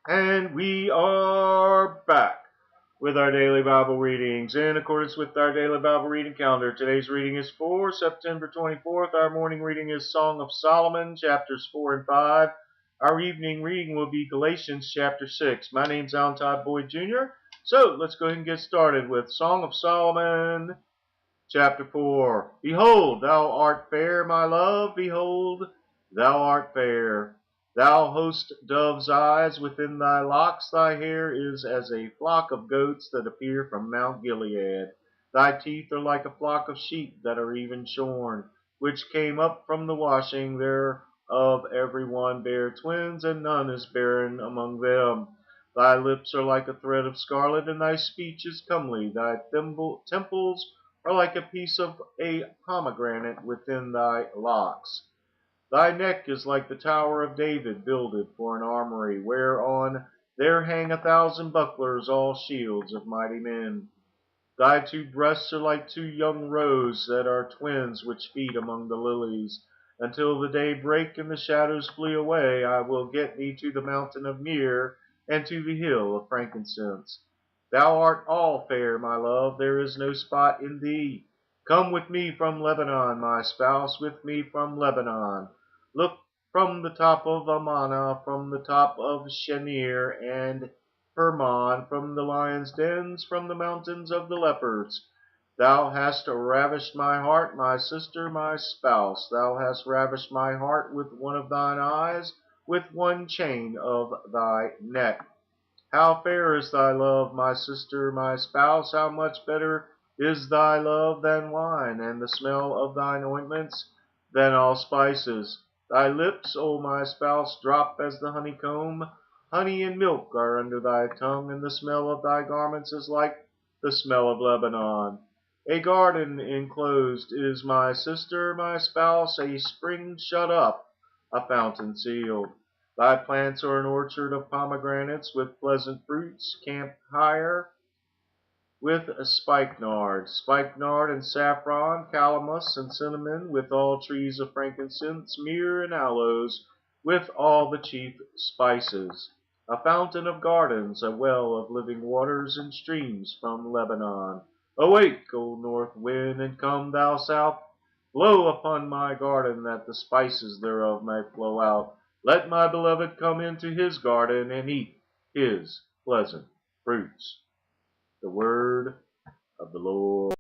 And we are back with our daily Bible readings in accordance with our daily Bible reading calendar. Today's reading is for September 24th. Our morning reading is Song of Solomon, chapters 4 and 5. Our evening reading will be Galatians chapter 6. My name's Alan Todd Boyd Jr. So let's go ahead and get started with Song of Solomon, chapter 4. Behold, thou art fair, my love. Behold, thou art fair. Thou host dove's eyes within thy locks. Thy hair is as a flock of goats that appear from Mount Gilead. Thy teeth are like a flock of sheep that are even shorn, which came up from the washing thereof. Every one bare twins, and none is barren among them. Thy lips are like a thread of scarlet, and thy speech is comely. Thy temples are like a piece of a pomegranate within thy locks. Thy neck is like the tower of David builded for an armory, whereon there hang 1,000 bucklers, all shields of mighty men. Thy two breasts are like two young roes that are twins which feed among the lilies. Until the day break and the shadows flee away, I will get thee to the mountain of myrrh and to the hill of frankincense. Thou art all fair, my love, there is no spot in thee. Come with me from Lebanon, my spouse, with me from Lebanon. Look from the top of Amana, from the top of Shenir and Hermon, from the lions' dens, from the mountains of the leopards. Thou hast ravished my heart, my sister, my spouse. Thou hast ravished my heart with one of thine eyes, with one chain of thy neck. How fair is thy love, my sister, my spouse! How much better is thy love than wine, and the smell of thine ointments than all spices. Thy lips, O my spouse, drop as the honeycomb. Honey and milk are under thy tongue, and the smell of thy garments is like the smell of Lebanon. A garden enclosed is my sister, my spouse, a spring shut up, a fountain sealed. Thy plants are an orchard of pomegranates with pleasant fruits, camped higher with spikenard and saffron, calamus and cinnamon, with all trees of frankincense, myrrh and aloes, with all the chief spices. A fountain of gardens, a well of living waters and streams from Lebanon. Awake, O north wind, and come, thou south. Blow upon my garden, that the spices thereof may flow out. Let my beloved come into his garden and eat his pleasant fruits. The word of the Lord.